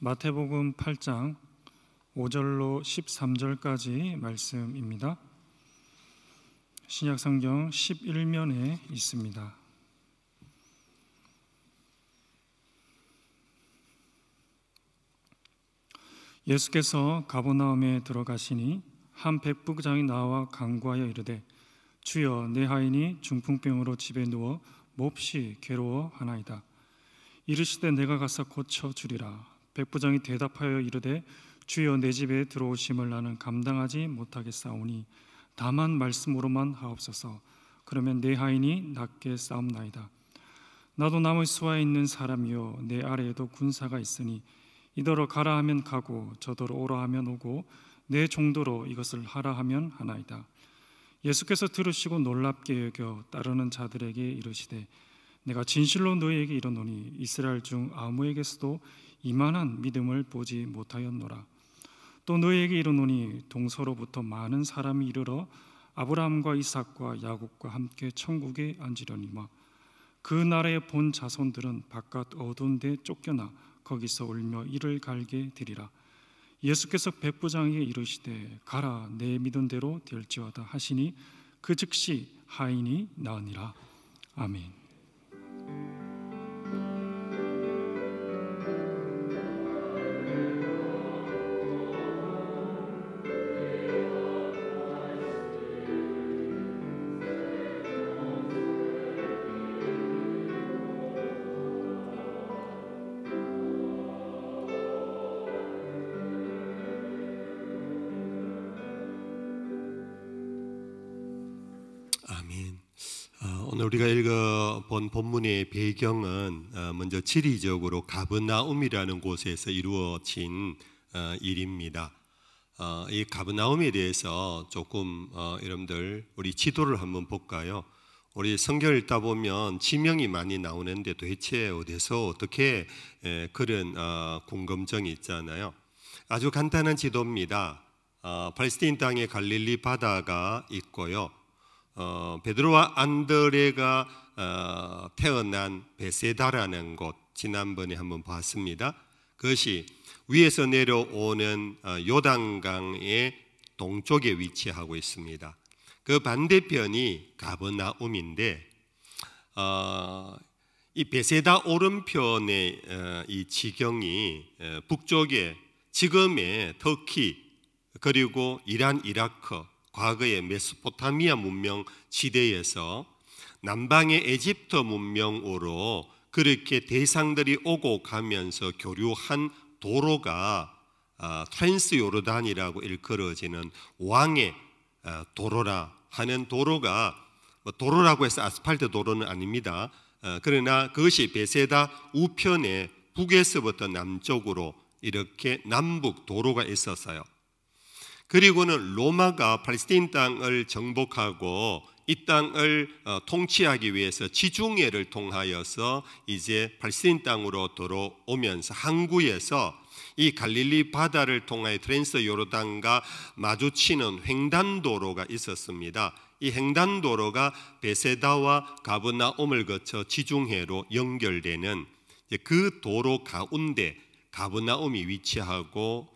마태복음 8장 5절로 13절까지 말씀입니다. 신약성경 11면에 있습니다. 예수께서 가버나움에 들어가시니 한 백부장이 나와 간구하여 이르되 주여, 내 하인이 중풍병으로 집에 누워 몹시 괴로워하나이다. 이르시되 내가 가서 고쳐주리라. 백부장이 대답하여 이르되 주여, 내 집에 들어오심을 나는 감당하지 못하겠사오니 다만 말씀으로만 하옵소서. 그러면 내 하인이 낫게 싸움나이다. 나도 남의 수하에 있는 사람이요 내 아래에도 군사가 있으니 이더러 가라 하면 가고 저더러 오라 하면 오고 내 종도로 이것을 하라 하면 하나이다. 예수께서 들으시고 놀랍게 여겨 따르는 자들에게 이르시되 내가 진실로 너희에게 이르노니 이스라엘 중 아무에게서도 이만한 믿음을 보지 못하였노라. 또 너희에게 이르노니 동서로부터 많은 사람이 이르러 아브라함과 이삭과 야곱과 함께 천국에 앉으려니와 그 나라의 본 자손들은 바깥 어두운 데 쫓겨나 거기서 울며 이를 갈게 되리라. 예수께서 백부장에게 이르시되 가라, 내 믿은 대로 될지어다 하시니 그 즉시 하인이 나으니라. 아멘. 아멘. 오늘 우리가 읽어본 본문의 배경은 먼저 지리적으로 가버나움이라는 곳에서 이루어진 일입니다. 이 가버나움에 대해서 조금 여러분들 우리 지도를 한번 볼까요? 우리 성경을 읽다 보면 지명이 많이 나오는데 도대체 어디서 어떻게 그런 궁금증이 있잖아요. 아주 간단한 지도입니다. 팔레스타인 땅에 갈릴리 바다가 있고요. 베드로와 안드레가 태어난 베세다라는 곳, 지난번에 한번 봤습니다. 그것이 위에서 내려오는 요단강의 동쪽에 위치하고 있습니다. 그 반대편이 가버나움인데 이 베세다 오른편의 이 지경이 북쪽에 지금의 터키 그리고 이란, 이라크, 과거의 메소포타미아 문명 시대에서 남방의 에집트 문명으로 그렇게 대상들이 오고 가면서 교류한 도로가 트랜스 요르단이라고 일컬어지는 왕의 도로라 하는 도로가, 도로라고 해서 아스팔트 도로는 아닙니다. 그러나 그것이 베세다 우편에 북에서부터 남쪽으로 이렇게 남북 도로가 있었어요. 그리고는 로마가 팔레스타인 땅을 정복하고 이 땅을 통치하기 위해서 지중해를 통하여서 이제 팔레스타인 땅으로 들어오면서 항구에서 이 갈릴리 바다를 통하여 트랜스 요르단과 마주치는 횡단도로가 있었습니다. 이 횡단도로가 베세다와 가버나움을 거쳐 지중해로 연결되는 그 도로 가운데 가버나움이 위치하고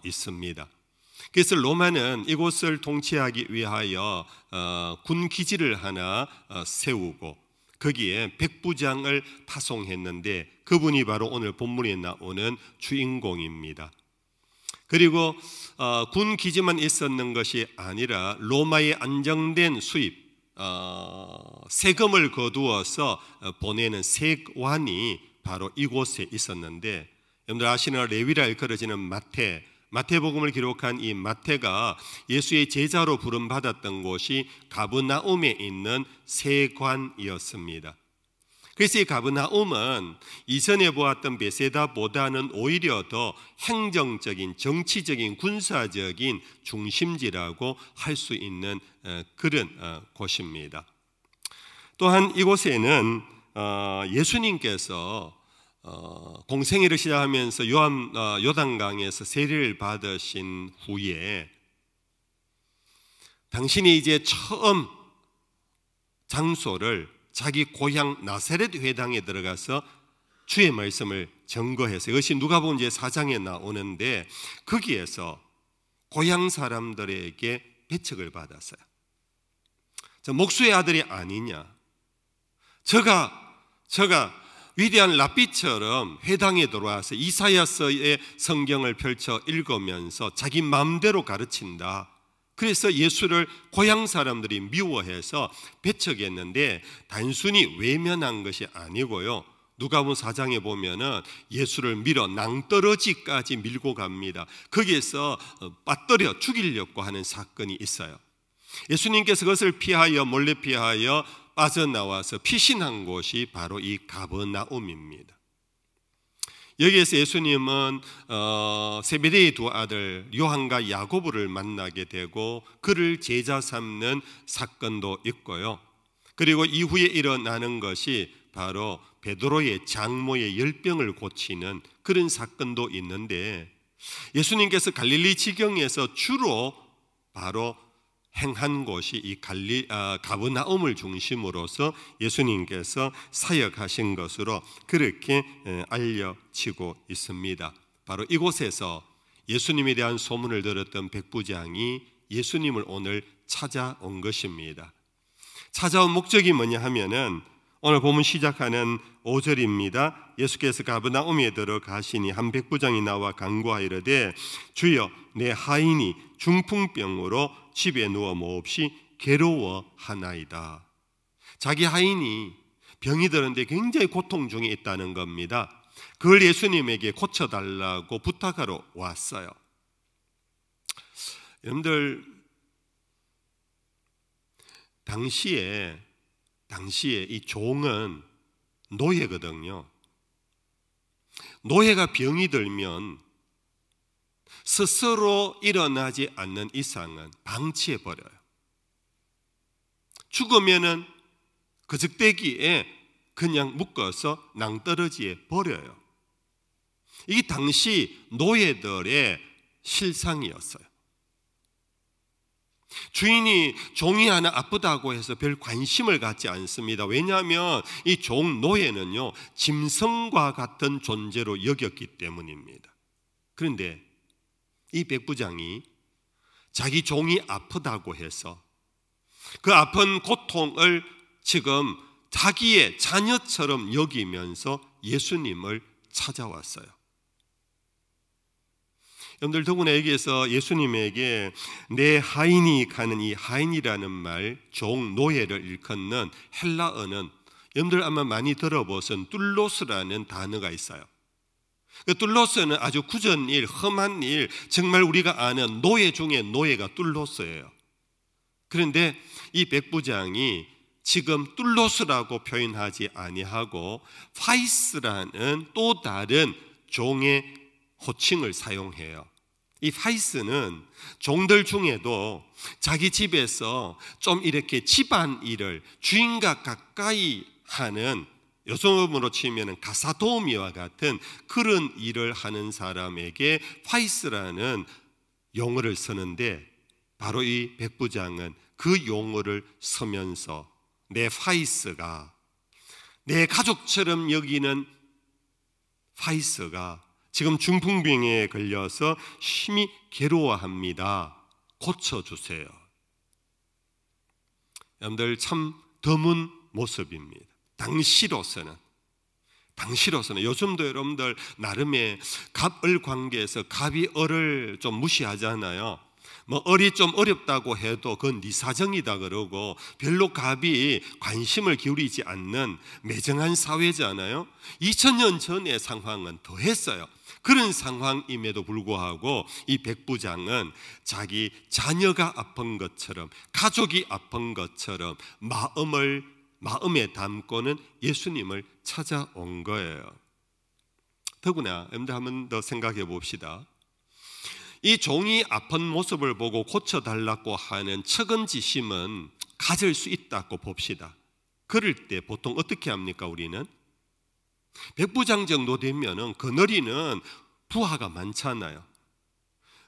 있습니다. 그래서 로마는 이곳을 통치하기 위하여 군 기지를 하나 세우고 거기에 백부장을 파송했는데 그분이 바로 오늘 본문에 나오는 주인공입니다. 그리고 군 기지만 있었는 것이 아니라 로마의 안정된 수입, 세금을 거두어서 보내는 세관이 바로 이곳에 있었는데, 여러분들 아시는 레위라 일컬어지는 마태복음을 기록한 이 마태가 예수의 제자로 부름받았던 곳이 가버나움에 있는 세관이었습니다. 그래서 이 가버나움은 이전에 보았던 베세다보다는 오히려 더 행정적인, 정치적인, 군사적인 중심지라고 할 수 있는 그런 곳입니다. 또한 이곳에는 예수님께서 공생애를 시작하면서 요단강에서 세례를 받으신 후에 당신이 이제 처음 장소를 자기 고향 나사렛 회당에 들어가서 주의 말씀을 증거해서, 이것이 누가복음 제4장에 나오는데, 거기에서 고향 사람들에게 배척을 받았어요. 저 목수의 아들이 아니냐, 저가 위대한 랍비처럼 회당에 들어와서 이사야서의 성경을 펼쳐 읽으면서 자기 마음대로 가르친다. 그래서 예수를 고향 사람들이 미워해서 배척했는데, 단순히 외면한 것이 아니고요, 누가복음 4장에 보면은 예수를 밀어 낭떠러지까지 밀고 갑니다. 거기에서 빠뜨려 죽이려고 하는 사건이 있어요. 예수님께서 그것을 피하여, 몰래 피하여 빠져나와서 피신한 곳이 바로 이 가버나움입니다. 여기에서 예수님은 세베대의 두 아들 요한과 야고보를 만나게 되고 그를 제자 삼는 사건도 있고요. 그리고 이후에 일어나는 것이 바로 베드로의 장모의 열병을 고치는 그런 사건도 있는데, 예수님께서 갈릴리 지경에서 주로 바로 행한 곳이 이 가버나움을 중심으로서 예수님께서 사역하신 것으로 그렇게 알려지고 있습니다. 바로 이곳에서 예수님에 대한 소문을 들었던 백부장이 예수님을 오늘 찾아온 것입니다. 찾아온 목적이 뭐냐 하면은 오늘 본문 시작하는 5절입니다. 예수께서 가버나움에 들어가시니 한 백부장이 나와 간구하이르되 주여 내 하인이 중풍병으로 집에 누워 몹시 괴로워하나이다. 자기 하인이 병이 들었는데 굉장히 고통 중에 있다는 겁니다. 그걸 예수님에게 고쳐달라고 부탁하러 왔어요. 여러분들, 당시에 이 종은 노예거든요. 노예가 병이 들면 스스로 일어나지 않는 이상은 방치해 버려요. 죽으면은 그 적대기에 그냥 묶어서 낭떠러지에 버려요. 이게 당시 노예들의 실상이었어요. 주인이 종이 하나 아프다고 해서 별 관심을 갖지 않습니다. 왜냐하면 이 종 노예는요, 짐승과 같은 존재로 여겼기 때문입니다. 그런데 이 백부장이 자기 종이 아프다고 해서 그 아픈 고통을 지금 자기의 자녀처럼 여기면서 예수님을 찾아왔어요. 여러분들, 더구나 여기에서 예수님에게 내 하인이 가는 이 하인이라는 말, 종, 노예를 일컫는 헬라어는 여러분들 아마 많이 들어보신 뚫로스라는 단어가 있어요. 그 뚫로스는 아주 굳은 일, 험한 일, 정말 우리가 아는 노예 중에 노예가 뚫로스예요. 그런데 이 백부장이 지금 뚫로스라고 표현하지 아니하고 파이스라는 또 다른 종의 호칭을 사용해요. 이 파이스는 종들 중에도 자기 집에서 좀 이렇게 집안 일을 주인과 가까이 하는, 요즘으로 치면 가사도우미와 같은 그런 일을 하는 사람에게 파이스라는 용어를 쓰는데, 바로 이 백부장은 그 용어를 쓰면서 내 파이스가, 내 가족처럼 여기는 파이스가 지금 중풍병에 걸려서 심히 괴로워합니다. 고쳐주세요. 여러분들, 참 드문 모습입니다. 당시로서는 요즘도 여러분들 나름의 갑을 관계에서 갑이 을을 좀 무시하잖아요. 뭐 을이 좀 어렵다고 해도 그건 네 사정이다 그러고 별로 갑이 관심을 기울이지 않는 매정한 사회잖아요. 2000년 전의 상황은 더했어요. 그런 상황임에도 불구하고 이 백부장은 자기 자녀가 아픈 것처럼, 가족이 아픈 것처럼 마음에 담고는 예수님을 찾아온 거예요. 더구나 여러분들 한번 더 생각해 봅시다. 이 종이 아픈 모습을 보고 고쳐달라고 하는 측은지심은 가질 수 있다고 봅시다. 그럴 때 보통 어떻게 합니까? 우리는 백부장 정도 되면은 그늘이는 부하가 많잖아요.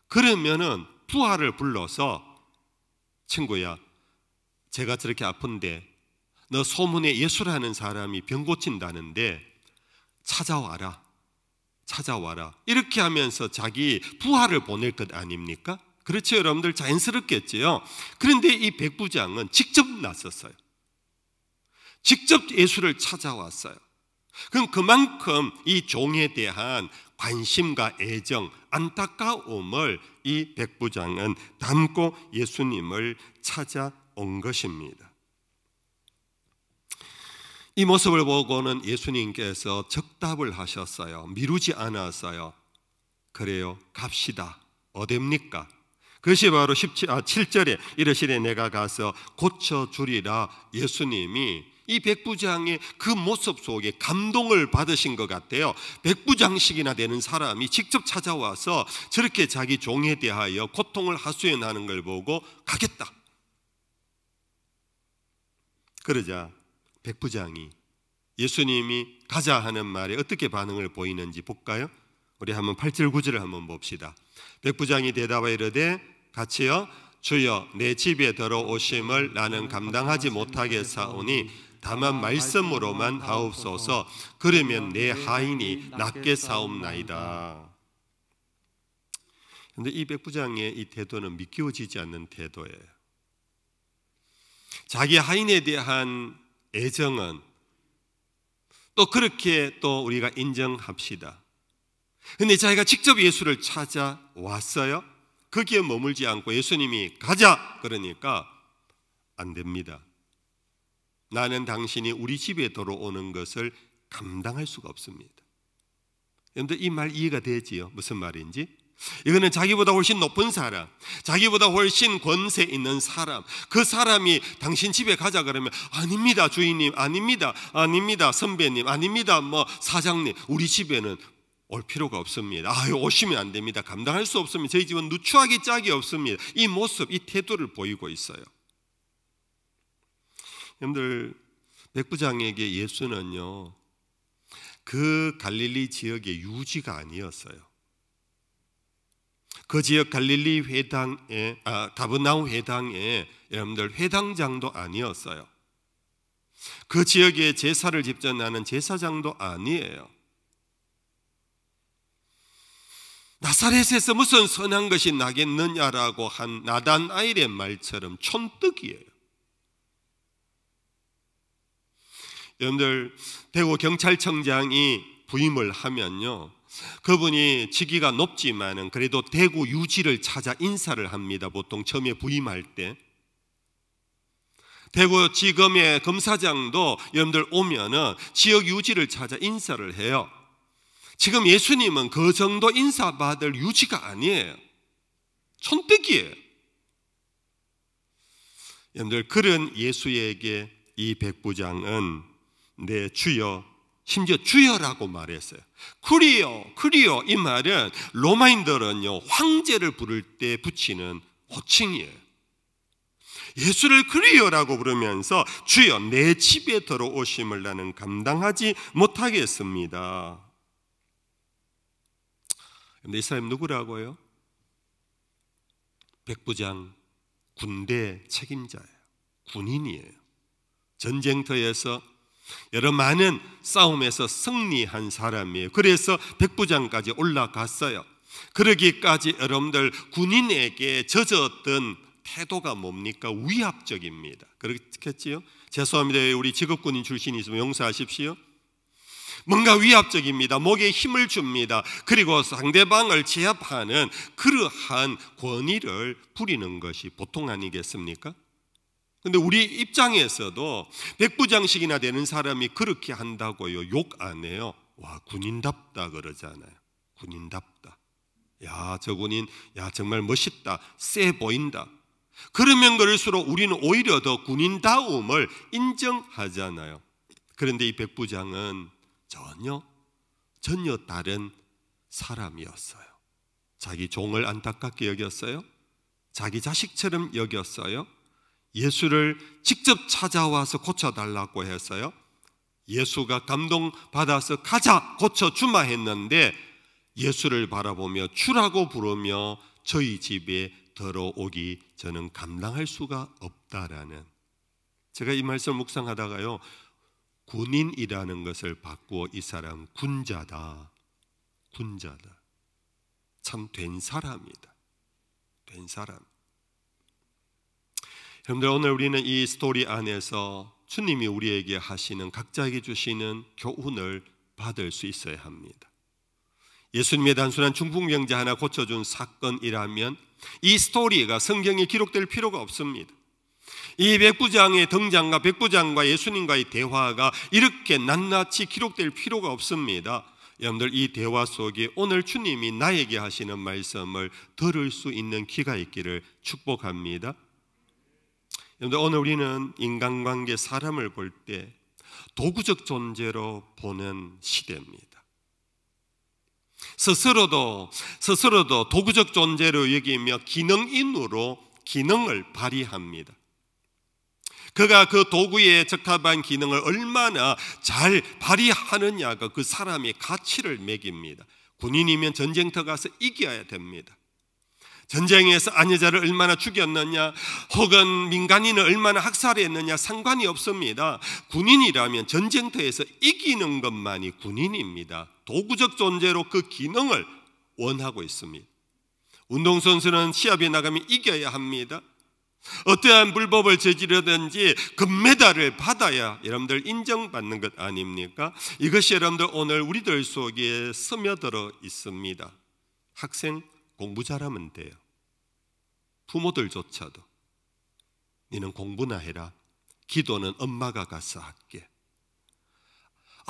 그러면은 부하를 불러서 친구야, 제가 저렇게 아픈데 너 소문에 예수라는 사람이 병 고친다는데 찾아와라, 찾아와라. 이렇게 하면서 자기 부하를 보낼 것 아닙니까? 그렇죠, 여러분들? 자연스럽겠지요. 그런데 이 백부장은 직접 나섰어요. 직접 예수를 찾아왔어요. 그럼 그만큼 이 종에 대한 관심과 애정, 안타까움을 이 백부장은 담고 예수님을 찾아온 것입니다. 이 모습을 보고는 예수님께서 적답을 하셨어요. 미루지 않았어요. 그래요, 갑시다. 어딥니까? 그것이 바로 7절에 이르시되 내가 가서 고쳐주리라. 예수님이 이 백부장의 그 모습 속에 감동을 받으신 것 같아요. 백부장씩이나 되는 사람이 직접 찾아와서 저렇게 자기 종에 대하여 고통을 하소연하는 걸 보고 가겠다. 그러자 백부장이 예수님이 가자 하는 말에 어떻게 반응을 보이는지 볼까요? 우리 한번 8절 9절을 한번 봅시다. 백부장이 대답하여 이르되 같이요, 주여 내 집에 들어오심을 나는 감당하지 못하겠사오니 다만 말씀으로만 하옵소서. 그러면 내 하인이 낫게 사옵나이다. 그런데 이 백부장의 이 태도는 믿겨지지 않는 태도예요. 자기 하인에 대한 애정은 또 그렇게 또 우리가 인정합시다. 그런데 자기가 직접 예수를 찾아왔어요. 거기에 머물지 않고 예수님이 가자 그러니까 안 됩니다. 나는 당신이 우리 집에 들어오는 것을 감당할 수가 없습니다. 여러분들 이 말 이해가 되지요? 무슨 말인지? 이거는 자기보다 훨씬 높은 사람, 자기보다 훨씬 권세 있는 사람, 그 사람이 당신 집에 가자 그러면 아닙니다 주인님, 아닙니다, 아닙니다 선배님, 아닙니다 뭐 사장님, 우리 집에는 올 필요가 없습니다. 오시면 안 됩니다. 감당할 수 없습니다. 저희 집은 누추하기 짝이 없습니다. 이 모습, 이 태도를 보이고 있어요. 여러분들 백부장에게 예수는요 그 갈릴리 지역의 유지가 아니었어요. 그 지역 갈릴리 회당에 가버나움 회당에 여러분들 회당장도 아니었어요. 그 지역에 제사를 집전하는 제사장도 아니에요. 나사렛에서 무슨 선한 것이 나겠느냐라고 한 나단아일의 말처럼 촌뜨기예요. 여러분들 대구 경찰청장이 부임을 하면요 그분이 직위가 높지만은 그래도 대구 유지를 찾아 인사를 합니다. 보통 처음에 부임할 때 대구지검의 검사장도 여러분들 오면은 지역 유지를 찾아 인사를 해요. 지금 예수님은 그 정도 인사받을 유지가 아니에요. 촌뜨기예요. 여러분들 그런 예수에게 이 백부장은 내 주여, 심지어 주여라고 말했어요. 쿠리오 이 말은 로마인들은요 황제를 부를 때 붙이는 호칭이에요. 예수를 쿠리오라고 부르면서 주여 내 집에 들어오심을 나는 감당하지 못하겠습니다. 근데 이 사람이 누구라고요? 백부장, 군대 책임자예요. 군인이에요. 전쟁터에서 여러 많은 싸움에서 승리한 사람이에요. 그래서 백부장까지 올라갔어요. 그러기까지 여러분들 군인에게 젖었던 태도가 뭡니까? 위압적입니다. 그렇겠지요? 죄송합니다. 우리 직업군인 출신이 있으면 용서하십시오. 뭔가 위압적입니다. 목에 힘을 줍니다. 그리고 상대방을 제압하는 그러한 권위를 부리는 것이 보통 아니겠습니까? 근데 우리 입장에서도 백부장씩이나 되는 사람이 그렇게 한다고요 욕 안 해요. 와, 군인답다 그러잖아요. 군인답다. 야, 저 군인, 야, 정말 멋있다, 세 보인다. 그러면 그럴수록 우리는 오히려 더 군인다움을 인정하잖아요. 그런데 이 백부장은 전혀 다른 사람이었어요. 자기 종을 안타깝게 여겼어요. 자기 자식처럼 여겼어요. 예수를 직접 찾아와서 고쳐달라고 했어요. 예수가 감동받아서 가자 고쳐주마 했는데 예수를 바라보며 주라고 부르며 저희 집에 들어오기 저는 감당할 수가 없다라는, 제가 이 말씀을 묵상하다가요 군인이라는 것을 바꾸어 이 사람 군자다. 군자다. 참 된 사람이다. 된 사람. 여러분들, 오늘 우리는 이 스토리 안에서 주님이 우리에게 하시는, 각자에게 주시는 교훈을 받을 수 있어야 합니다. 예수님의 단순한 중풍병자 하나 고쳐준 사건이라면 이 스토리가 성경에 기록될 필요가 없습니다. 이 백부장의 등장과 백부장과 예수님과의 대화가 이렇게 낱낱이 기록될 필요가 없습니다. 여러분들, 이 대화 속에 오늘 주님이 나에게 하시는 말씀을 들을 수 있는 귀가 있기를 축복합니다. 여러분들, 오늘 우리는 인간관계, 사람을 볼 때 도구적 존재로 보는 시대입니다. 스스로도 도구적 존재로 여기며 기능인으로 기능을 발휘합니다. 그가 그 도구에 적합한 기능을 얼마나 잘 발휘하느냐가 그 사람의 가치를 매깁니다. 군인이면 전쟁터 가서 이겨야 됩니다. 전쟁에서 아녀자를 얼마나 죽였느냐, 혹은 민간인을 얼마나 학살했느냐 상관이 없습니다. 군인이라면 전쟁터에서 이기는 것만이 군인입니다. 도구적 존재로 그 기능을 원하고 있습니다. 운동선수는 시합에 나가면 이겨야 합니다. 어떠한 불법을 저지르든지 금메달을 받아야 여러분들 인정받는 것 아닙니까? 이것이 여러분들 오늘 우리들 속에 스며들어 있습니다. 학생 공부 잘하면 돼요. 부모들조차도 너는 공부나 해라. 기도는 엄마가 가서 할게.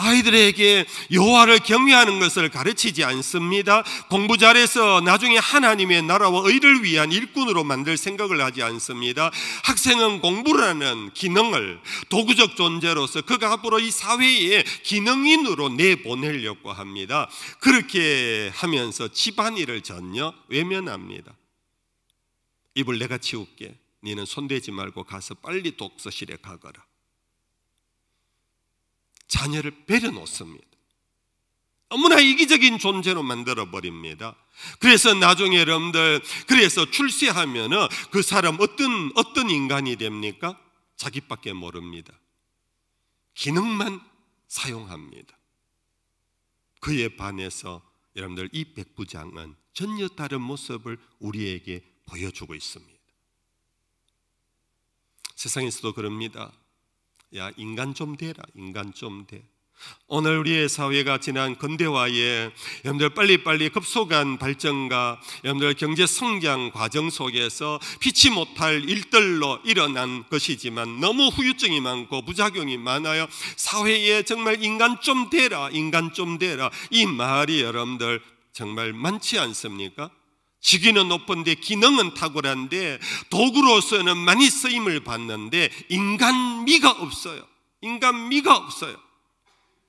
아이들에게 여호와를 경외하는 것을 가르치지 않습니다. 공부 잘해서 나중에 하나님의 나라와 의를 위한 일꾼으로 만들 생각을 하지 않습니다. 학생은 공부라는 기능을 도구적 존재로서 그가 앞으로 이 사회의 기능인으로 내보내려고 합니다. 그렇게 하면서 집안일을 전혀 외면합니다. 입을 내가 치울게. 너는 손대지 말고 가서 빨리 독서실에 가거라. 자녀를 배려놓습니다. 너무나 이기적인 존재로 만들어버립니다. 그래서 나중에 여러분들, 그래서 출세하면 그 사람 어떤 인간이 됩니까? 자기밖에 모릅니다. 기능만 사용합니다. 그에 반해서 여러분들, 이 백부장은 전혀 다른 모습을 우리에게 보여주고 있습니다. 세상에서도 그럽니다. 야, 인간 좀 되라. 인간 좀 돼. 오늘 우리의 사회가 지난 근대화에 여러분들 빨리빨리 급속한 발전과 여러분들 경제 성장 과정 속에서 피치 못할 일들로 일어난 것이지만 너무 후유증이 많고 부작용이 많아요. 사회에 정말 인간 좀 되라, 인간 좀 되라, 이 말이 여러분들 정말 많지 않습니까? 직위는 높은데 기능은 탁월한데 도구로서는 많이 쓰임을 받는데 인간미가 없어요. 인간미가 없어요.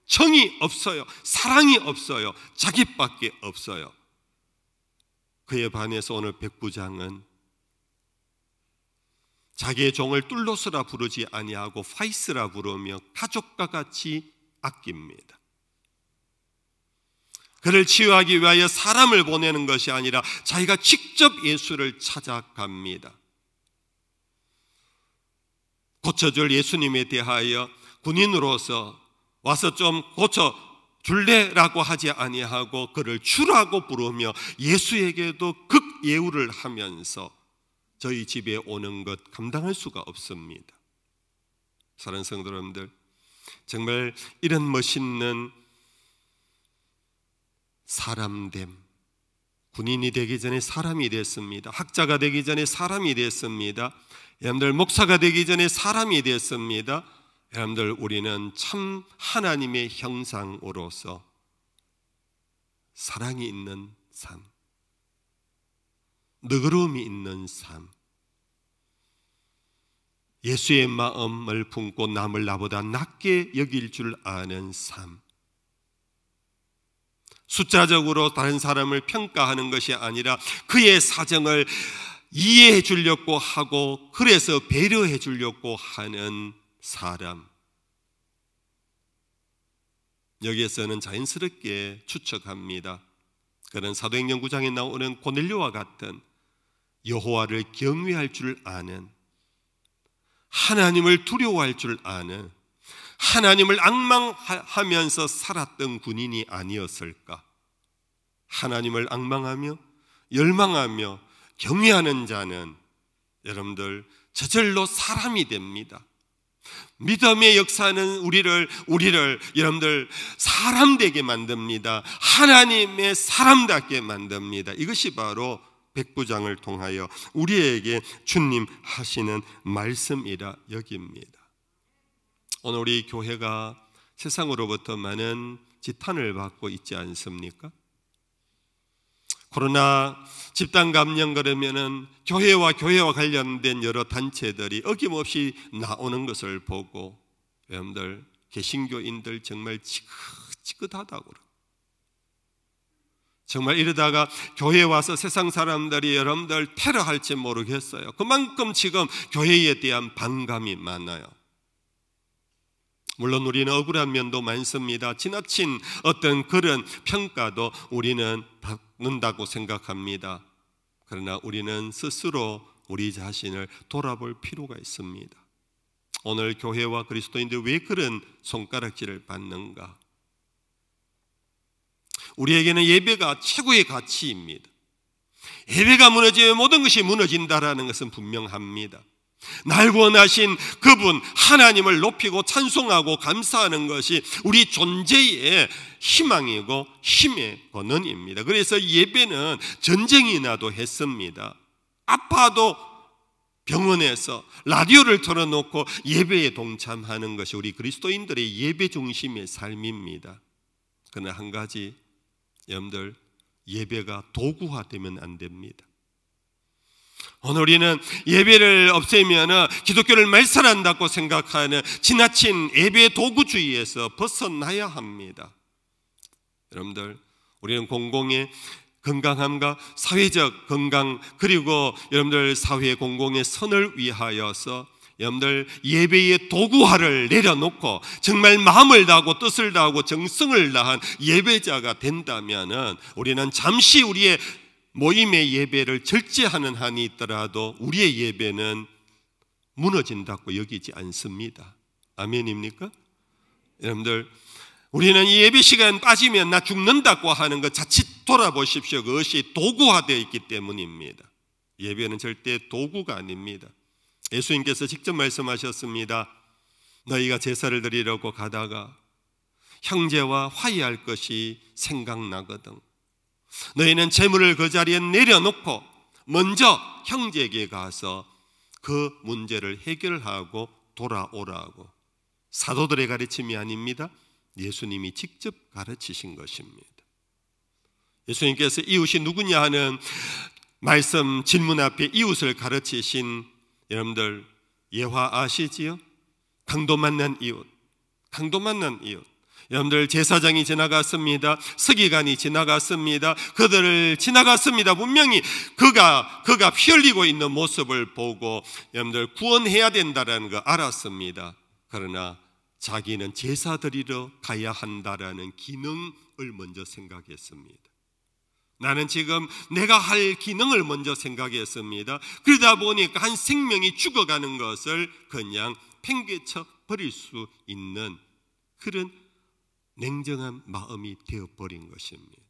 정이 없어요. 사랑이 없어요. 자기밖에 없어요. 그에 반해서 오늘 백부장은 자기의 종을 뚫로스라 부르지 아니하고 파이스라 부르며 가족과 같이 아낍니다. 그를 치유하기 위하여 사람을 보내는 것이 아니라 자기가 직접 예수를 찾아갑니다. 고쳐줄 예수님에 대하여 군인으로서 와서 좀 고쳐줄래라고 하지 아니하고 그를 주라고 부르며 예수에게도 극예우를 하면서 저희 집에 오는 것 감당할 수가 없습니다. 사랑하는 성도 여러분들, 정말 이런 멋있는 사람됨, 군인이 되기 전에 사람이 됐습니다. 학자가 되기 전에 사람이 됐습니다. 여러분들, 목사가 되기 전에 사람이 됐습니다. 여러분들, 우리는 참 하나님의 형상으로서 사랑이 있는 삶, 너그러움이 있는 삶, 예수의 마음을 품고 남을 나보다 낮게 여길 줄 아는 삶, 숫자적으로 다른 사람을 평가하는 것이 아니라 그의 사정을 이해해 주려고 하고 그래서 배려해 주려고 하는 사람, 여기에서는 자연스럽게 추측합니다. 그런 사도행전 9장에 나오는 고넬료와 같은 여호와를 경외할 줄 아는, 하나님을 두려워할 줄 아는, 하나님을 앙망하면서 살았던 군인이 아니었을까? 하나님을 앙망하며 열망하며 경외하는 자는 여러분들 저절로 사람이 됩니다. 믿음의 역사는 우리를 여러분들 사람 되게 만듭니다. 하나님의 사람답게 만듭니다. 이것이 바로 백부장을 통하여 우리에게 주님 하시는 말씀이라 여깁니다. 오늘 우리 교회가 세상으로부터 많은 지탄을 받고 있지 않습니까? 코로나 집단 감염 그러면은 교회와 관련된 여러 단체들이 어김없이 나오는 것을 보고 여러분들 개신교인들 정말 지긋지긋하다고 그래요. 정말 이러다가 교회에 와서 세상 사람들이 여러분들 테러할지 모르겠어요. 그만큼 지금 교회에 대한 반감이 많아요. 물론 우리는 억울한 면도 많습니다. 지나친 어떤 그런 평가도 우리는 받는다고 생각합니다. 그러나 우리는 스스로 우리 자신을 돌아볼 필요가 있습니다. 오늘 교회와 그리스도인들 왜 그런 손가락질을 받는가? 우리에게는 예배가 최고의 가치입니다. 예배가 무너지면 모든 것이 무너진다라는 것은 분명합니다. 날 구원하신 그분 하나님을 높이고 찬송하고 감사하는 것이 우리 존재의 희망이고 힘의 근원입니다. 그래서 예배는 전쟁이 나도 했습니다. 아파도 병원에서 라디오를 틀어놓고 예배에 동참하는 것이 우리 그리스도인들의 예배 중심의 삶입니다. 그러나 한 가지 여러분들 예배가 도구화되면 안 됩니다. 오늘 우리는 예배를 없애면 기독교를 말살한다고 생각하는 지나친 예배 도구주의에서 벗어나야 합니다. 여러분들 우리는 공공의 건강함과 사회적 건강 그리고 여러분들 사회 공공의 선을 위하여서 여러분들 예배의 도구화를 내려놓고 정말 마음을 다하고 뜻을 다하고 정성을 다한 예배자가 된다면 우리는 잠시 우리의 모임의 예배를 절제하는 한이 있더라도 우리의 예배는 무너진다고 여기지 않습니다. 아멘입니까? 여러분들 우리는 이 예배 시간 빠지면 나 죽는다고 하는 것 자칫 돌아보십시오. 그것이 도구화되어 있기 때문입니다. 예배는 절대 도구가 아닙니다. 예수님께서 직접 말씀하셨습니다. 너희가 제사를 드리려고 가다가 형제와 화해할 것이 생각나거든. 너희는 재물을 그 자리에 내려놓고 먼저 형제에게 가서 그 문제를 해결하고 돌아오라고. 사도들의 가르침이 아닙니다. 예수님이 직접 가르치신 것입니다. 예수님께서 이웃이 누구냐 하는 말씀 질문 앞에 이웃을 가르치신 여러분들 예화 아시지요? 강도 만난 이웃, 강도 만난 이웃. 여러분들 제사장이 지나갔습니다. 서기관이 지나갔습니다. 그들을 지나갔습니다. 분명히 그가 피 흘리고 있는 모습을 보고 여러분들 구원해야 된다는 거 알았습니다. 그러나 자기는 제사 드리러 가야 한다라는 기능을 먼저 생각했습니다. 나는 지금 내가 할 기능을 먼저 생각했습니다. 그러다 보니까 한 생명이 죽어가는 것을 그냥 팽개쳐 버릴 수 있는 그런 냉정한 마음이 되어버린 것입니다.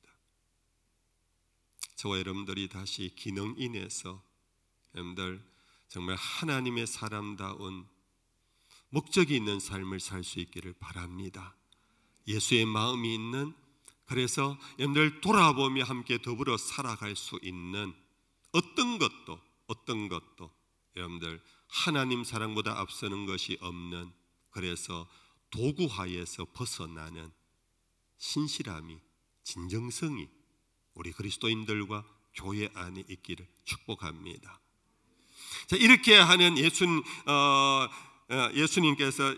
저와 여러분들이 다시 기능인에서 여러분들 정말 하나님의 사람다운 목적이 있는 삶을 살 수 있기를 바랍니다. 예수의 마음이 있는, 그래서 여러분들 돌아보며 함께 더불어 살아갈 수 있는 어떤 것도 여러분들 하나님 사랑보다 앞서는 것이 없는, 그래서 도구화에서 벗어나는 신실함이, 진정성이 우리 그리스도인들과 교회 안에 있기를 축복합니다. 자, 이렇게 하는 예수님께서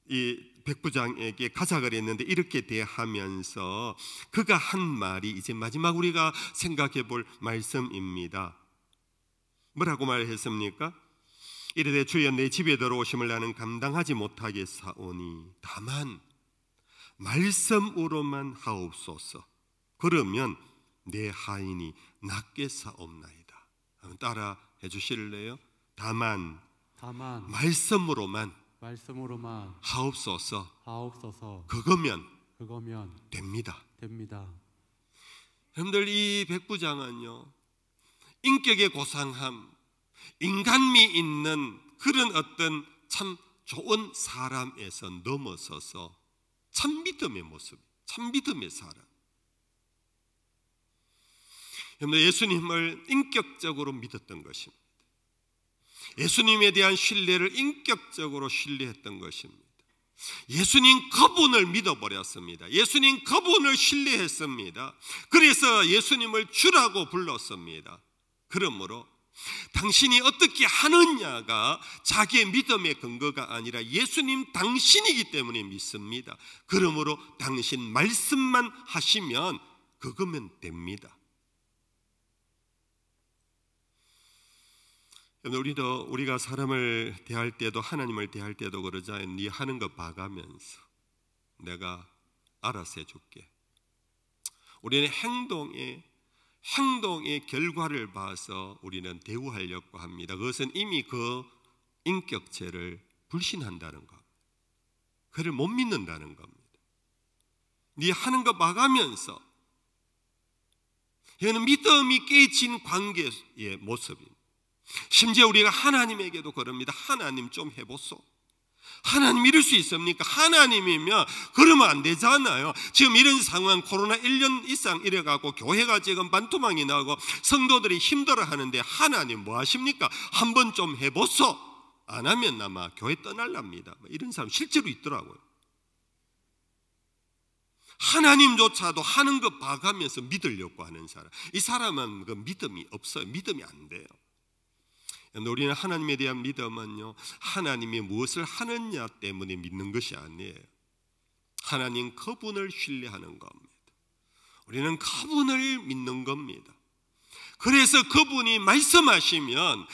이 백부장에게 가자 그랬는데 이렇게 대하면서 그가 한 말이 이제 마지막 우리가 생각해 볼 말씀입니다. 뭐라고 말했습니까? 이르되 주여 내 집에 들어오심을 나는 감당하지 못하겠사오니 다만 말씀으로만 하옵소서. 그러면 내 하인이 낫게 사옵나이다. 한번 따라 해주실래요? 다만 말씀으로만 말씀으로만 하옵소서. 하옵소서. 그거면 됩니다. 여러분들, 이 백부장은요, 인격의 고상함, 인간미 있는 그런 어떤 참 좋은 사람에서 넘어서서 참 믿음의 모습, 참 믿음의 사람. 여러분들, 예수님을 인격적으로 믿었던 것입니다. 예수님에 대한 신뢰를 인격적으로 신뢰했던 것입니다. 예수님 그분을 믿어버렸습니다. 예수님 그분을 신뢰했습니다. 그래서 예수님을 주라고 불렀습니다. 그러므로 당신이 어떻게 하느냐가 자기의 믿음의 근거가 아니라 예수님 당신이기 때문에 믿습니다. 그러므로 당신 말씀만 하시면 그거면 됩니다. 우리가 사람을 대할 때도 하나님을 대할 때도 그러자. 네 하는 거 봐가면서 내가 알아서 해줄게. 우리는 행동의 결과를 봐서 우리는 대우하려고 합니다. 그것은 이미 그 인격체를 불신한다는 겁니다. 그를 못 믿는다는 겁니다. 네 하는 거 봐가면서, 이거는 믿음이 깨진 관계의 모습입니다. 심지어 우리가 하나님에게도 그럽니다. 하나님 좀 해보소. 하나님 이럴 수 있습니까? 하나님이면 그러면 안 되잖아요. 지금 이런 상황, 코로나 1년 이상 이래가고 교회가 지금 반토막이 나고 성도들이 힘들어하는데 하나님 뭐 하십니까? 한번 좀 해보소. 안 하면 아마 교회 떠날랍니다. 이런 사람 실제로 있더라고요. 하나님조차도 하는 것 봐가면서 믿으려고 하는 사람, 이 사람은 그 믿음이 없어요. 믿음이 안 돼요. 우리는 하나님에 대한 믿음은요, 하나님이 무엇을 하느냐 때문에 믿는 것이 아니에요. 하나님 그분을 신뢰하는 겁니다. 우리는 그분을 믿는 겁니다. 그래서 그분이 말씀하시면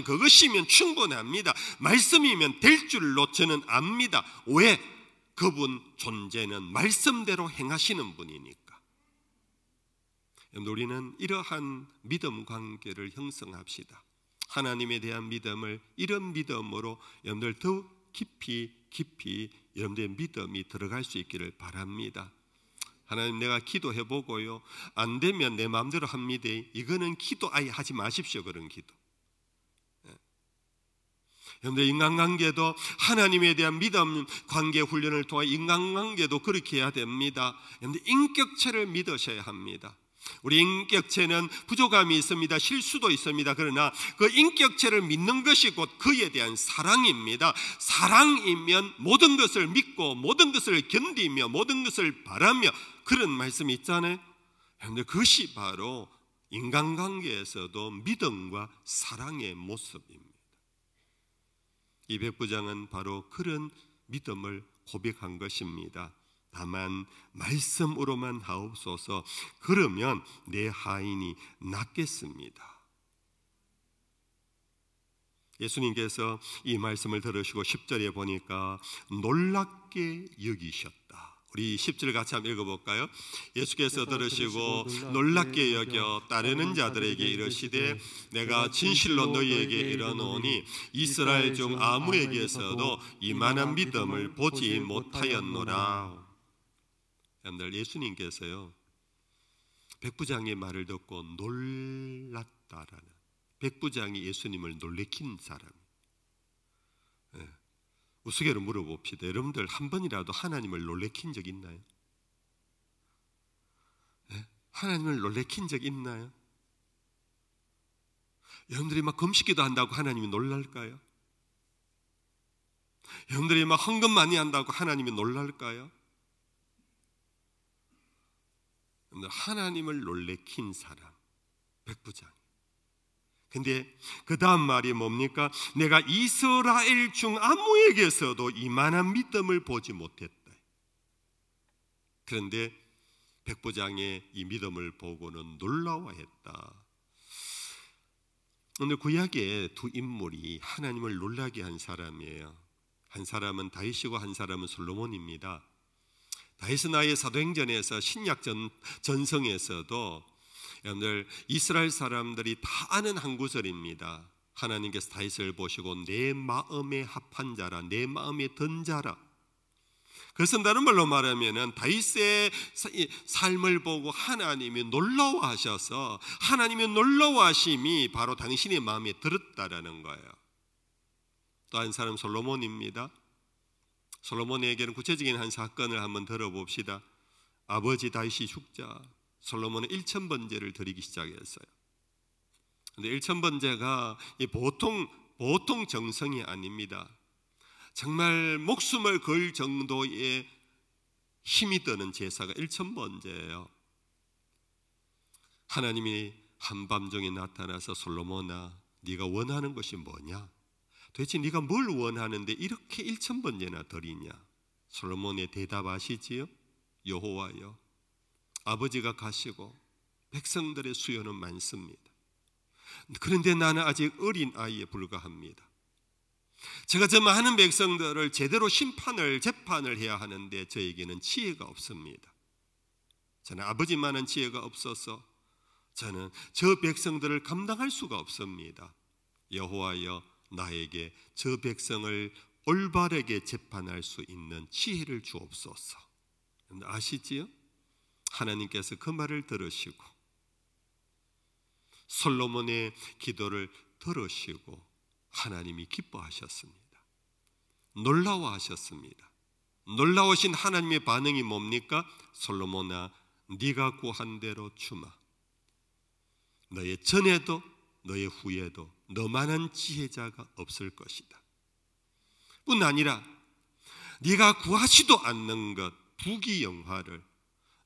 그것이면 충분합니다. 말씀이면 될 줄로 저는 압니다. 왜? 그분 존재는 말씀대로 행하시는 분이니까. 우리는 이러한 믿음 관계를 형성합시다. 하나님에 대한 믿음을, 이런 믿음으로 여러분들 더욱 깊이 여러분들의 믿음이 들어갈 수 있기를 바랍니다. 하나님, 내가 기도해보고요, 안 되면 내 마음대로 합니다. 이거는 기도 아예 하지 마십시오. 그런 기도. 여러분들, 인간관계도 하나님에 대한 믿음 관계 훈련을 통해 인간관계도 그렇게 해야 됩니다. 여러분들, 인격체를 믿으셔야 합니다. 우리 인격체는 부족함이 있습니다. 실수도 있습니다. 그러나 그 인격체를 믿는 것이 곧 그에 대한 사랑입니다. 사랑이면 모든 것을 믿고 모든 것을 견디며 모든 것을 바라며, 그런 말씀이 있잖아요. 그런데 그것이 바로 인간관계에서도 믿음과 사랑의 모습입니다. 이 백부장은 바로 그런 믿음을 고백한 것입니다. 다만 말씀으로만 하옵소서. 그러면 내 하인이 낫겠습니다. 예수님께서 이 말씀을 들으시고 10절에 보니까 놀랍게 여기셨다. 우리 10절 같이 한번 읽어볼까요? 예수께서 들으시고 놀랍게 여겨 따르는 자들에게 이르시되, 내가 진실로 너희에게 이르노니 이스라엘 중 아무에게서도 이만한 믿음을 보지 못하였노라. 여러분들, 예수님께서요, 백부장의 말을 듣고 놀랐다라는, 백부장이 예수님을 놀래킨 사람. 우스개로 물어봅시다. 여러분들, 한 번이라도 하나님을 놀래킨 적 있나요? 하나님을 놀래킨 적 있나요? 여러분들이 막 금식기도 한다고 하나님이 놀랄까요? 여러분들이 막 헌금 많이 한다고 하나님이 놀랄까요? 하나님을 놀래킨 사람, 백부장. 근데 그 다음 말이 뭡니까? 내가 이스라엘 중 아무에게서도 이만한 믿음을 보지 못했다. 그런데 백부장의 이 믿음을 보고는 놀라워했다. 오늘 구약의 두 인물이 하나님을 놀라게 한 사람이에요. 한 사람은 다윗이고 한 사람은 솔로몬입니다. 다윗은 아예 사도행전에서 신약 전성에서도 여러분들 이스라엘 사람들이 다 아는 한 구절입니다. 하나님께서 다윗을 보시고 내 마음에 합한 자라, 내 마음에 든 자라. 그래서 다른 말로 말하면 다윗의 삶을 보고 하나님이 놀라워하셔서 하나님의 놀라워하심이 바로 당신의 마음에 들었다라는 거예요. 또 한 사람 솔로몬입니다. 솔로몬에게는 구체적인 한 사건을 한번 들어봅시다. 아버지 다윗이 죽자 솔로몬은 1000번제를 드리기 시작했어요. 그런데 1000번제가 보통 정성이 아닙니다. 정말 목숨을 걸 정도의 힘이 드는 제사가 1000번제예요. 하나님이 한밤중에 나타나서 솔로몬아, 네가 원하는 것이 뭐냐? 도대체 네가 뭘 원하는데 이렇게 1000번제나 드리냐? 솔로몬의 대답 아시지요? 여호와여, 아버지가 가시고 백성들의 수요는 많습니다. 그런데 나는 아직 어린 아이에 불과합니다. 제가 저 많은 백성들을 제대로 재판을 해야 하는데 저에게는 지혜가 없습니다. 저는 아버지만한 지혜가 없어서 저는 저 백성들을 감당할 수가 없습니다. 여호와여, 나에게 저 백성을 올바르게 재판할 수 있는 지혜를 주옵소서. 아시지요? 하나님께서 그 말을 들으시고 솔로몬의 기도를 들으시고 하나님이 기뻐하셨습니다. 놀라워하셨습니다. 놀라우신 하나님의 반응이 뭡니까? 솔로몬아, 네가 구한 대로 주마. 너의 전에도 너의 후에도 너만한 지혜자가 없을 것이다. 뿐 아니라 네가 구하지도 않는 것 부귀영화를,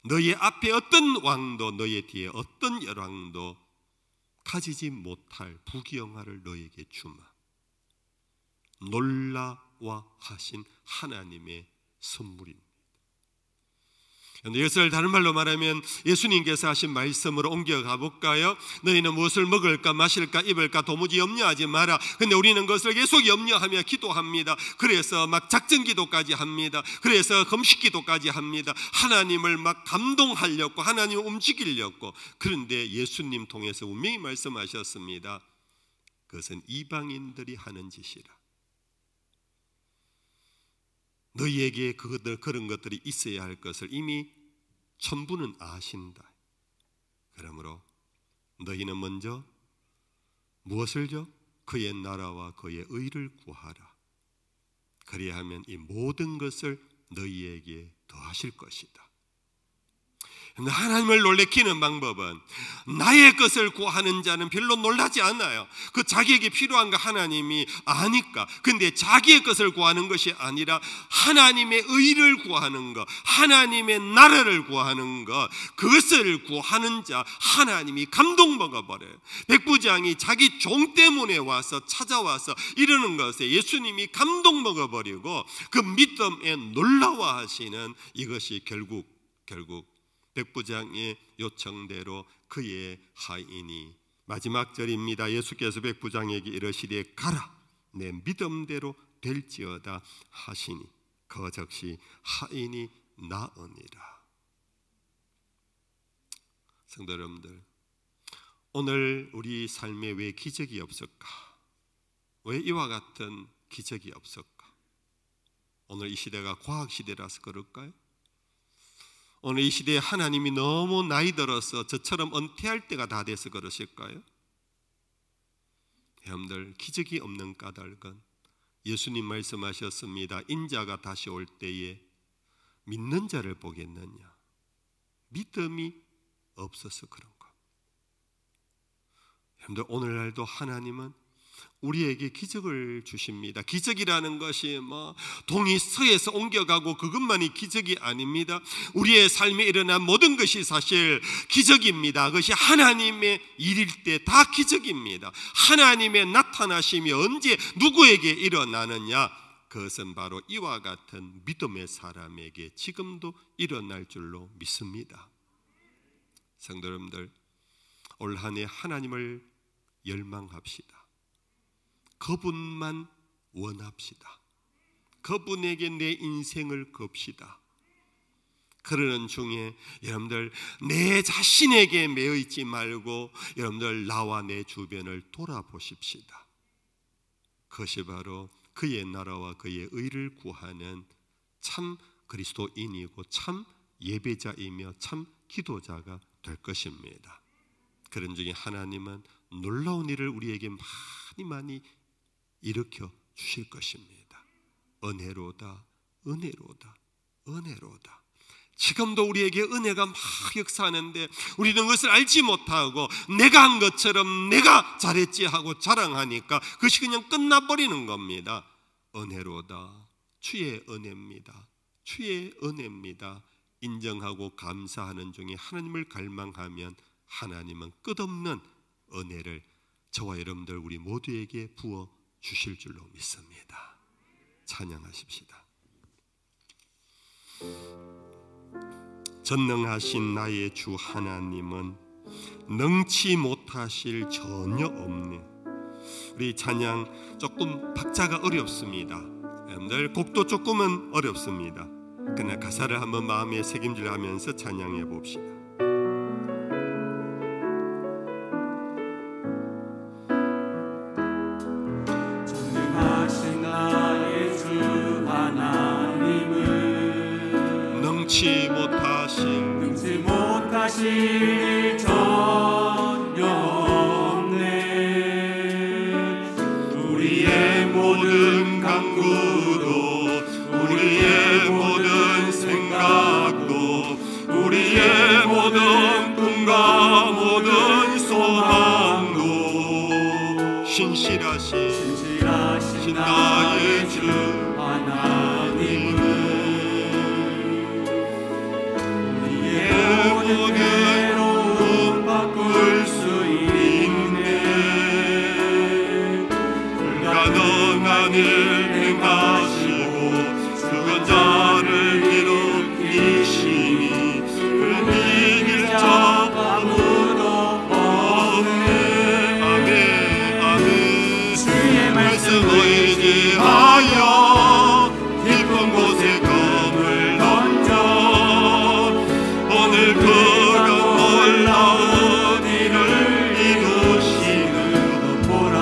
너의 앞에 어떤 왕도 너의 뒤에 어떤 열왕도 가지지 못할 부귀영화를 너에게 주마. 놀라워하신 하나님의 선물입니다. 이것을 다른 말로 말하면 예수님께서 하신 말씀으로 옮겨가 볼까요? 너희는 무엇을 먹을까 마실까 입을까 도무지 염려하지 마라. 근데 우리는 그것을 계속 염려하며 기도합니다. 그래서 막 작전 기도까지 합니다. 그래서 금식 기도까지 합니다. 하나님을 막 감동하려고, 하나님을 움직이려고. 그런데 예수님 통해서 분명히 말씀하셨습니다. 그것은 이방인들이 하는 짓이라. 너희에게 그런 것들이 있어야 할 것을 이미 천부는 아신다. 그러므로 너희는 먼저 무엇을 줘? 그의 나라와 그의 의를 구하라. 그래야 하면 이 모든 것을 너희에게 더하실 것이다. 하나님을 놀래키는 방법은 나의 것을 구하는 자는 별로 놀라지 않아요. 그 자기에게 필요한 거 하나님이 아니까. 근데 자기의 것을 구하는 것이 아니라 하나님의 의를 구하는 것, 하나님의 나라를 구하는 것, 그것을 구하는 자 하나님이 감동 먹어버려요. 백부장이 자기 종 때문에 와서 찾아와서 이러는 것에 예수님이 감동 먹어버리고 그 믿음에 놀라워하시는 이것이 결국 백부장의 요청대로 그의 하인이 마지막 절입니다. 예수께서 백부장에게 이르시되 가라, 내 믿음대로 될지어다 하시니 그 즉시 하인이 나으니라. 성도 여러분들, 오늘 우리 삶에 왜 기적이 없을까? 왜 이와 같은 기적이 없을까? 오늘 이 시대가 과학시대라서 그럴까요? 오늘 이 시대에 하나님이 너무 나이 들어서 저처럼 은퇴할 때가 다 돼서 그러실까요? 여러분들, 기적이 없는 까닭은 예수님 말씀하셨습니다. 인자가 다시 올 때에 믿는 자를 보겠느냐? 믿음이 없어서 그런 것. 여러분들, 오늘날도 하나님은 우리에게 기적을 주십니다. 기적이라는 것이 동이 서에서 옮겨가고 그것만이 기적이 아닙니다. 우리의 삶에 일어난 모든 것이 사실 기적입니다. 그것이 하나님의 일일 때 다 기적입니다. 하나님의 나타나심이 언제 누구에게 일어나느냐? 그것은 바로 이와 같은 믿음의 사람에게 지금도 일어날 줄로 믿습니다. 성도 여러분들, 올 한 해 하나님을 열망합시다. 그분만 원합시다. 그분에게 내 인생을 겁시다. 그러는 중에 여러분들 내 자신에게 매여 있지 말고 여러분들 나와 내 주변을 돌아보십시다. 그것이 바로 그의 나라와 그의 의를 구하는 참 그리스도인이고 참 예배자이며 참 기도자가 될 것입니다. 그런 중에 하나님은 놀라운 일을 우리에게 많이 일으켜 주실 것입니다. 은혜로다, 은혜로다, 은혜로다. 지금도 우리에게 은혜가 막 역사하는데 우리는 그것을 알지 못하고 내가 한 것처럼 내가 잘했지 하고 자랑하니까 그것이 그냥 끝나버리는 겁니다. 은혜로다, 주의 은혜입니다. 주의 은혜입니다. 인정하고 감사하는 중에 하나님을 갈망하면 하나님은 끝없는 은혜를 저와 여러분들 우리 모두에게 부어 주실 줄로 믿습니다. 찬양하십시다. 전능하신 나의 주 하나님은 능치 못하실 전혀 없네. 우리 찬양 조금 박자가 어렵습니다. 여러분들 곡도 조금은 어렵습니다. 그러나 가사를 한번 마음에 새김질하면서 찬양해 봅시다. 전능하신 나의 주 하나님은 능치 못하실 일 전혀 없네. 우리의 모든 간구도 우리의 모든 생각도 우리의 모든 꿈과 모든 소망도 신실하신 나의 주 하나님은 우리의 모든 괴로움 바꿀 수 있네. 불가능한 일 행하시고 죽은 자를 일으키시니 그를 이길 자 아무도 없네. 아멘, 아멘. 주의 말씀을 의지하여 깊은 곳에 검을 던져 오늘 그런 놀라운 일을 이루시는 보라.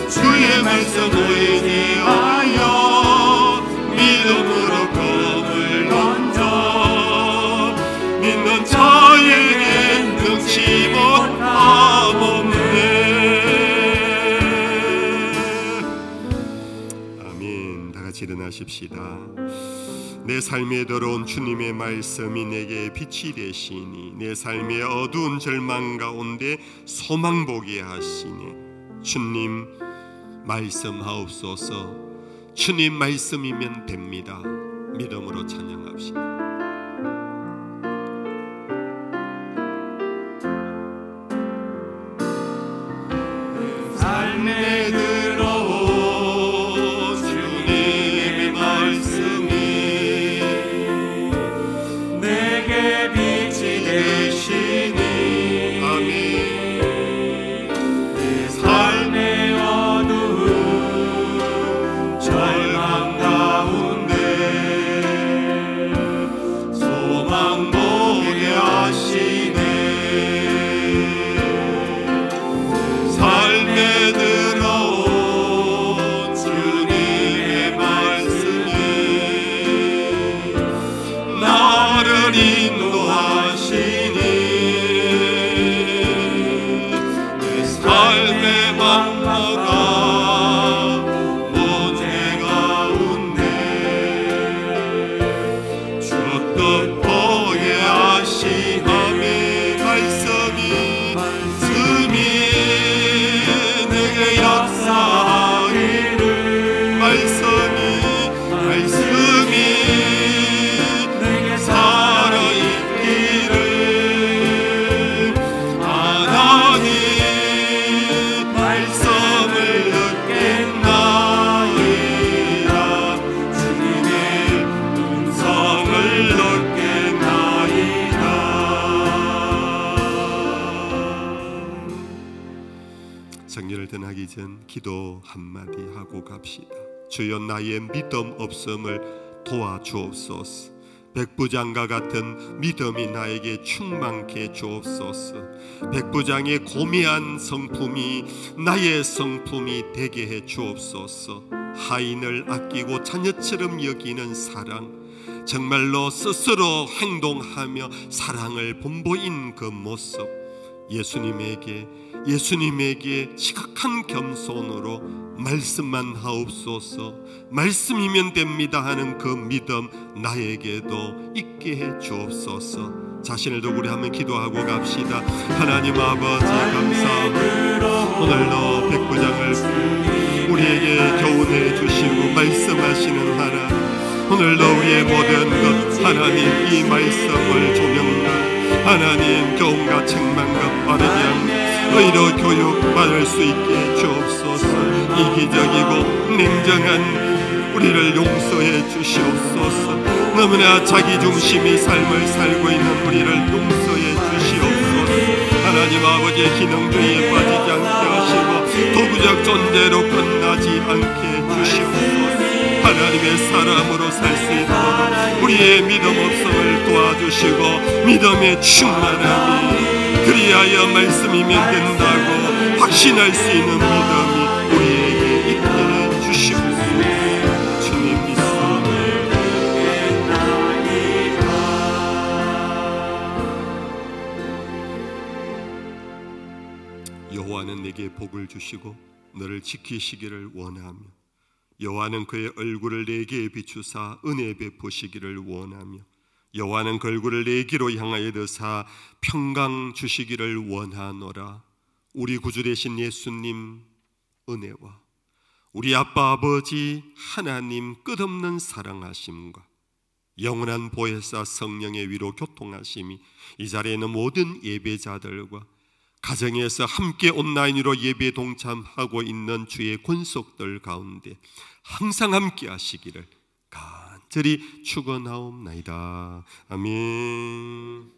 주의 말씀 의지하여 믿음으로 검을 던져 믿는 자에게 능치 못함 없네. 아멘. 다 같이 일어나십시다. 내 삶에 들어온 주님의 말씀이 내게 빛이 되시니 내 삶의 어두운 절망 가운데 소망 보게 하시니 주님 말씀하옵소서. 주님 말씀이면 됩니다. 믿음으로 찬양합시다. 삶에 들어온 주님의 말씀이 내게 빛이 되시니 아멘. 내 삶의 어두운 절망 가운데 소망 보게 하시네. 삶에 들어온 주님의 말씀이 나를 인도하시니 내 삶의 막막한 문제 가운데 주 뜻 보게 하시니 말씀이 내게 역사하기를 말씀이 내게 살아있기를 하나님 말씀을 듣겠나이다. 주님의 음성을 듣겠나이다. 성령을 떠나기 전 기도 한마디 하고 갑시다. 주여 나의 믿음 없음을 도와주옵소서. 백부장과 같은 믿음이 나에게 충만케 주옵소서. 백부장의 고미한 성품이 나의 성품이 되게 해 주옵소서. 하인을 아끼고 자녀처럼 여기는 사랑, 정말로 스스로 행동하며 사랑을 본보인 그 모습, 예수님에게 지극한 겸손으로 말씀만 하옵소서. 말씀이면 됩니다 하는 그 믿음 나에게도 있게 해 주옵소서. 자신을 두고 우리 한번 기도하고 갑시다. 하나님 아버지 감사합니다. 오늘도 백부장을 우리에게 교훈해 주시고 말씀하시는 하나님, 오늘도 우리의 모든 것 하나님 이 말씀을 조명과 하나님 교훈과 책망과 바르게 의로 교육받을 수 있게 주옵소서. 이기적이고 냉정한 우리를 용서해 주시옵소서. 너무나 자기중심의 삶을 살고 있는 우리를 용서해 주시옵소서. 하나님 아버지의 기능주의에 빠지지 않게 하시고 도구적 존재로 끝나지 않게 주시옵소서. 하나님의 사람으로 살 수 있도록 우리의 믿음 없음을 도와주시고 믿음의 충만함이, 그리하여 말씀이면 된다고 확신할 수 있는 믿음이 우리에게 있게 해 주시옵소서. 주님 믿습니다. 여호와는 내게 복을 주시고 너를 지키시기를 원하며, 여호와는 그의 얼굴을 내게 비추사 은혜 베푸시기를 원하며, 여호와는 그 얼굴을 내게로 향하여 드사 평강 주시기를 원하노라. 우리 구주 되신 예수님 은혜와 우리 아빠 아버지 하나님 끝없는 사랑하심과 영원한 보혜사 성령의 위로 교통하심이 이 자리에 있는 모든 예배자들과 가정에서 함께 온라인으로 예배에 동참하고 있는 주의 권속들 가운데 항상 함께 하시기를 간절히 축원하옵나이다. 아멘.